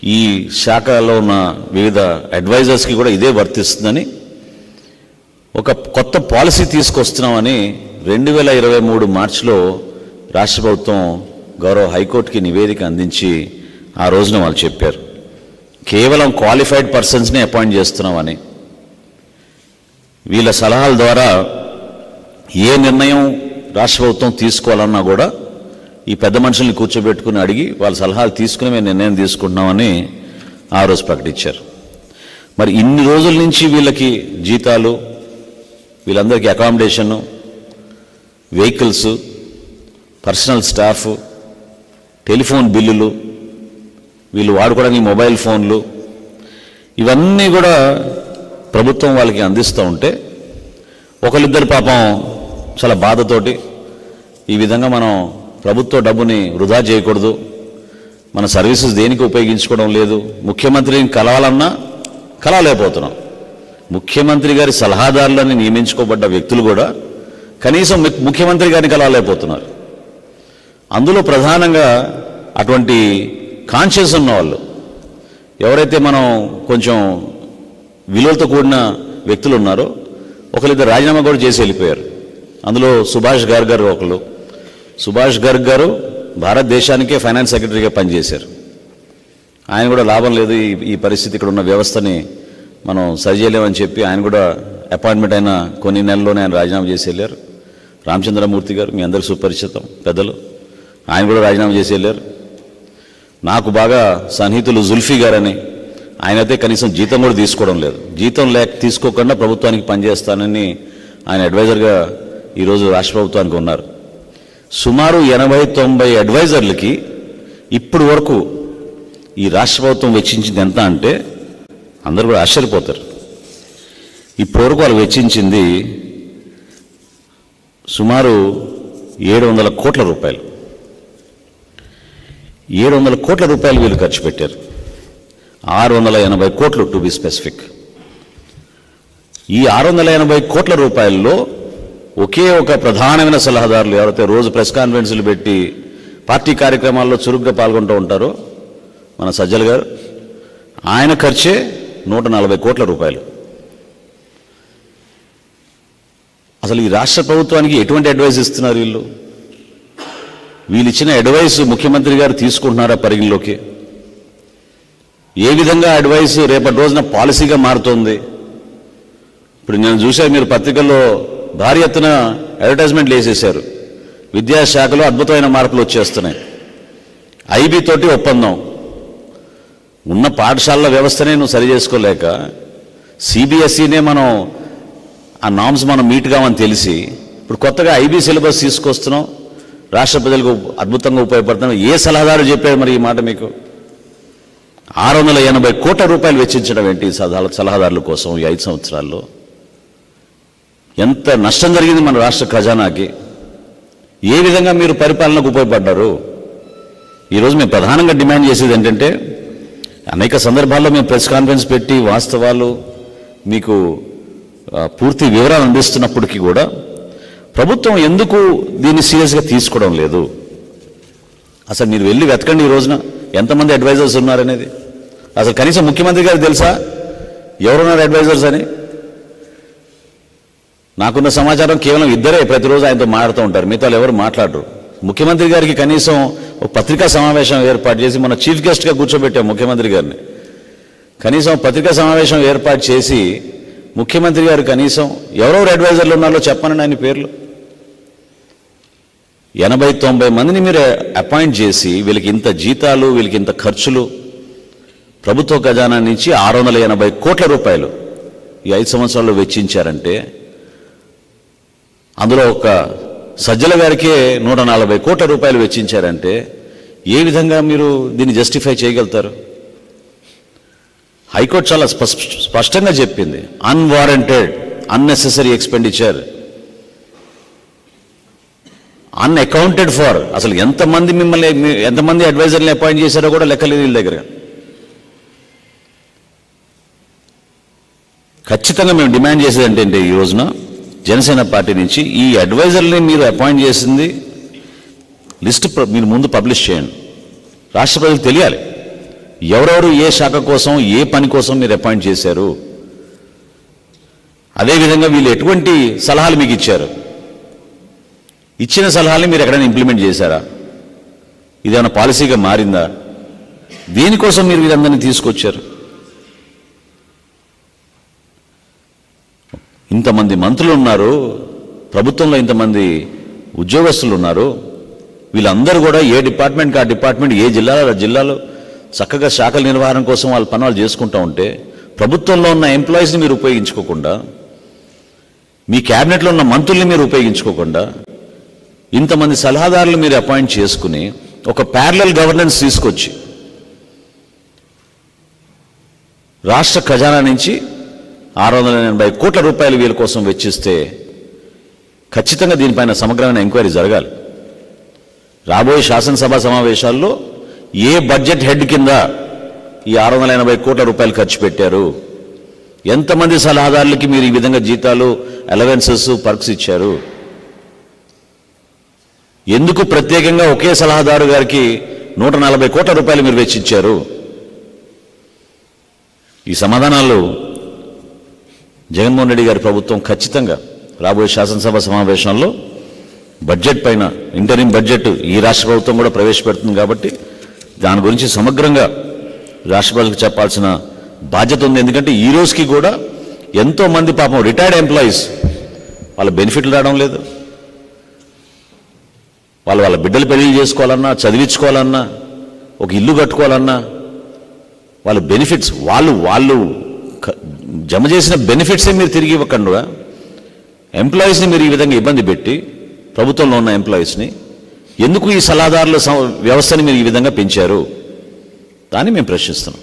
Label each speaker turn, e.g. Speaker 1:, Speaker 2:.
Speaker 1: ఈ శాఖలో ఉన్న వివిధ అడ్వైజర్స్కి కూడా ఇదే వర్తిస్తుందని ఒక కొత్త పాలసీ తీసుకొస్తున్నామని 2023 మార్చిలో రాష్ట్ర ప్రభుత్వం గౌరవ హైకోర్టుకి నివేదిక అందించి ఆ రోజున వాళ్ళు చెప్పారు. కేవలం క్వాలిఫైడ్ పర్సన్స్ని అపాయింట్ చేస్తున్నామని, వీళ్ళ సలహాల ద్వారా ఏ నిర్ణయం రాష్ట్ర ప్రభుత్వం తీసుకోవాలన్నా కూడా ఈ పెద్ద మనుషుల్ని కూర్చోబెట్టుకుని అడిగి వాళ్ళ సలహాలు తీసుకుని మేము నిర్ణయం తీసుకుంటున్నామని ఆ రోజు ప్రకటించారు. మరి ఇన్ని రోజుల నుంచి వీళ్ళకి జీతాలు, వీళ్ళందరికీ accommodation, vehicles, personal staff, telephone బిల్లులు, వీళ్ళు వాడుకోవడానికి మొబైల్ ఫోన్లు, ఇవన్నీ కూడా ప్రభుత్వం వాళ్ళకి అందిస్తూ ఉంటే ఒకరిద్దరు పాపం చాలా బాధతోటి ఈ విధంగా మనం ప్రభుత్వ డబ్బుని వృధా చేయకూడదు, మన సర్వీసెస్ దేనికి ఉపయోగించుకోవడం లేదు, ముఖ్యమంత్రిని కలవాలన్నా కలవలేకపోతున్నాం. ముఖ్యమంత్రి గారి సలహాదారులని నియమించుకోబడ్డ వ్యక్తులు కూడా కనీసం ముఖ్యమంత్రి గారిని కలవలేకపోతున్నారు. అందులో ప్రధానంగా అటువంటి కాన్షియస్ ఉన్న వాళ్ళు ఎవరైతే మనం కొంచెం విలువలతో కూడిన వ్యక్తులు ఉన్నారో ఒకరిద్దరు రాజీనామా కూడా చేసి వెళ్ళిపోయారు. అందులో సుభాష్ గర్గ్ గారు ఒకళ్ళు. సుభాష్ గర్గ్ గారు భారతదేశానికే ఫైనాన్స్ సెక్రటరీగా పనిచేశారు. ఆయన కూడా లాభం లేదు, ఈ పరిస్థితి ఇక్కడ ఉన్న వ్యవస్థని మనం సరిచేయలేమని చెప్పి ఆయన కూడా అపాయింట్మెంట్ అయిన కొన్ని నెలల్లోనే ఆయన రాజీనామా చేసి వెళ్ళారు. రామచంద్రమూర్తి గారు మీ అందరికీ సుపరిచితం పెద్దలు, ఆయన కూడా రాజీనామా చేసి వెళ్ళారు. నాకు బాగా సన్నిహితులు జుల్ఫీ గారని, ఆయనైతే కనీసం జీతం కూడా తీసుకోవడం లేదు, జీతం తీసుకోకుండా ప్రభుత్వానికి పనిచేస్తానని ఆయన అడ్వైజర్గా ఈరోజు రాష్ట్ర ప్రభుత్వానికి ఉన్నారు. సుమారు 80-90 అడ్వైజర్లకి ఇప్పుడు వరకు ఈ రాష్ట్ర ప్రభుత్వం వెచ్చించింది ఎంత అంటే అందరూ కూడా ఆశ్చర్యపోతారు. ఇప్పటి వరకు వాళ్ళు వెచ్చించింది సుమారు 700 కోట్ల రూపాయలు. 700 కోట్ల రూపాయలు వీళ్ళు ఖర్చు పెట్టారు. 680 కోట్లు టు బి స్పెసిఫిక్. ఈ 680 కోట్ల రూపాయల్లో ఒకే ఒక ప్రధానమైన సలహాదారులు ఎవరైతే రోజు ప్రెస్ కాన్ఫరెన్స్లు పెట్టి పార్టీ కార్యక్రమాల్లో చురుగ్గా పాల్గొంటూ ఉంటారో మన సజ్జల గారు, ఆయన ఖర్చే 140 కోట్ల రూపాయలు. అసలు ఈ రాష్ట్ర ప్రభుత్వానికి ఎటువంటి అడ్వైస్ ఇస్తున్నారు వీళ్ళు? వీళ్ళు ఇచ్చిన అడ్వైస్ ముఖ్యమంత్రి గారు తీసుకుంటున్నారా పరిగణలోకి? ఏ విధంగా అడ్వైస్ రేపటి రోజున పాలసీగా మారుతోంది? ఇప్పుడు నేను చూశాను, మీరు పత్రికల్లో భారీ ఎత్తున అడ్వర్టైజ్మెంట్లు వేసేశారు. విద్యాశాఖలో అద్భుతమైన మార్పులు వచ్చేస్తున్నాయి. ఐబీ తోటి ఒప్పందం, ఉన్న పాఠశాలల వ్యవస్థనే నువ్వు సరి చేసుకోలేక సిబిఎస్ఈనే మనం ఆ నామ్స్ మనం మీట్ కావని తెలిసి ఇప్పుడు కొత్తగా ఐబీ సిలబస్ తీసుకొస్తున్నాం, రాష్ట్ర ప్రజలకు అద్భుతంగా ఉపయోగపడుతున్నాం. ఏ సలహాదారు చెప్పాడు మరి ఈ మాట మీకు? 680 కోట్ల రూపాయలు వెచ్చించడం ఏంటి సలహాదారుల కోసం ఈ 5 సంవత్సరాల్లో? ఎంత నష్టం జరిగింది మన రాష్ట్ర ఖజానాకి? ఏ విధంగా మీరు పరిపాలనకు ఉపయోగపడ్డారు? ఈరోజు మేము ప్రధానంగా డిమాండ్ చేసేది ఏంటంటే, అనేక సందర్భాల్లో మేము ప్రెస్ కాన్ఫరెన్స్ పెట్టి వాస్తవాలు మీకు పూర్తి వివరాలు అందిస్తున్నప్పటికీ కూడా ప్రభుత్వం ఎందుకు దీన్ని సీరియస్గా తీసుకోవడం లేదు? అసలు మీరు వెళ్ళి వెతకండి ఈ రోజున ఎంతమంది అడ్వైజర్స్ ఉన్నారనేది. అసలు కనీసం ముఖ్యమంత్రి గారికి తెలుసా ఎవరున్నారు అడ్వైజర్స్ అని? నాకున్న సమాచారం కేవలం 2 ప్రతిరోజు ఆయనతో మాట్లాడుతూ ఉంటారు, మిగతా ఎవరు మాట్లాడరు. ముఖ్యమంత్రి గారికి కనీసం ఒక పత్రికా సమావేశం ఏర్పాటు చేసి మన చీఫ్ గెస్ట్గా కూర్చోబెట్టాం ముఖ్యమంత్రి గారిని. కనీసం పత్రికా సమావేశం ఏర్పాటు చేసి ముఖ్యమంత్రి గారు కనీసం ఎవరెవరు అడ్వైజర్లు ఉన్నారో చెప్పనండి ఆయన పేర్లు. 80-90 మందిని మీరు అపాయింట్ చేసి వీళ్ళకి ఇంత జీతాలు, వీళ్ళకి ఇంత ఖర్చులు, ప్రభుత్వ ఖజానా నుంచి 680 కోట్ల రూపాయలు ఈ 5 సంవత్సరాల్లో వెచ్చించారంటే, అందులో ఒక సజ్జల గారికే 140 కోట్ల రూపాయలు వెచ్చించారంటే ఏ విధంగా మీరు దీన్ని జస్టిఫై చేయగలుగుతారు? హైకోర్టు చాలా స్పష్టంగా చెప్పింది, unwarranted unnecessary expenditure, unaccounted for. అసలు ఎంతమంది అడ్వైజర్ని అపాయింట్ చేశారో కూడా లెక్కలేదు వీళ్ళ దగ్గర. ఖచ్చితంగా మేము డిమాండ్ చేసేది ఏంటంటే ఈ రోజున జనసేన పార్టీ నుంచి ఈ అడ్వైజర్ని మీరు అపాయింట్ చేసింది లిస్ట్ మీరు ముందు పబ్లిష్ చేయండి, రాష్ట్ర ప్రజలకు తెలియాలి. ఎవరెవరు ఏ శాఖ కోసం ఏ పని కోసం మీరు అపాయింట్ చేశారు, అదేవిధంగా వీళ్ళు ఎటువంటి సలహాలు మీకు ఇచ్చారు, ఇచ్చిన సలహాలని మీరు ఎక్కడైనా ఇంప్లిమెంట్ చేశారా, ఇదేమైనా పాలసీగా మారిందా, దేనికోసం మీరు వీరందరినీ తీసుకొచ్చారు? ఇంతమంది మంత్రులు ఉన్నారు, ప్రభుత్వంలో ఇంతమంది ఉద్యోగస్తులు ఉన్నారు, వీళ్ళందరూ కూడా ఏ డిపార్ట్మెంట్కి ఆ డిపార్ట్మెంట్, ఏ జిల్లాలో జిల్లాలో చక్కగా శాఖల నిర్వహణ కోసం వాళ్ళ పనులు చేసుకుంటూ ఉంటే ప్రభుత్వంలో ఉన్న ఎంప్లాయీస్ని మీరు ఉపయోగించుకోకుండా, మీ క్యాబినెట్లో ఉన్న మంత్రుల్ని మీరు ఉపయోగించుకోకుండా ఇంతమంది సలహాదారులు మీరు అపాయింట్ చేసుకుని ఒక ప్యారలల్ గవర్నెన్స్ తీసుకొచ్చి రాష్ట్ర ఖజానా నుంచి 680 కోట్ల రూపాయలు వీళ్ళ కోసం వెచ్చిస్తే ఖచ్చితంగా దీనిపైన సమగ్రమైన ఎంక్వైరీ జరగాలి. రాబోయే శాసనసభ సమావేశాల్లో ఏ బడ్జెట్ హెడ్ కింద ఈ 680 కోట్ల రూపాయలు ఖర్చు పెట్టారు, ఎంతమంది సలహాదారులకి మీరు ఈ విధంగా జీతాలు, అలవెన్సెస్, పర్క్స్ ఇచ్చారు, ఎందుకు ప్రత్యేకంగా ఒకే సలహాదారు గారికి 140 కోట్ల రూపాయలు మీరు వెచ్చిచ్చారు? ఈ సమాధానాలు జగన్మోహన్ రెడ్డి గారి ప్రభుత్వం ఖచ్చితంగా రాబోయే శాసనసభ సమావేశంలో బడ్జెట్ పైన, ఇంటరిమ్ బడ్జెట్ ఈ రాష్ట్ర ప్రభుత్వం కూడా ప్రవేశపెడుతుంది కాబట్టి దాని గురించి సమగ్రంగా రాష్ట్ర ప్రజలకు చెప్పాల్సిన బాధ్యత ఉంది. ఎందుకంటే ఈ రోజుకి కూడా ఎంతోమంది పాపం రిటైర్డ్ ఎంప్లాయీస్ వాళ్ళ బెనిఫిట్లు రావడం లేదు, వాళ్ళ బిడ్డలు పెళ్లి చేసుకోవాలన్నా, చదివించుకోవాలన్నా, ఒక ఇల్లు కట్టుకోవాలన్నా వాళ్ళ బెనిఫిట్స్ వాళ్ళు జమ చేసిన బెనిఫిట్సే మీరు తిరిగి ఇవ్వకుండా ఎంప్లాయీస్ని మీరు ఈ విధంగా ఇబ్బంది పెట్టి, ప్రభుత్వంలో ఉన్న ఎంప్లాయీస్ని ఎందుకు ఈ సలహాదారుల వ్యవస్థని మీరు ఈ విధంగా పెంచారు? దాన్ని మేము ప్రశ్నిస్తున్నాం.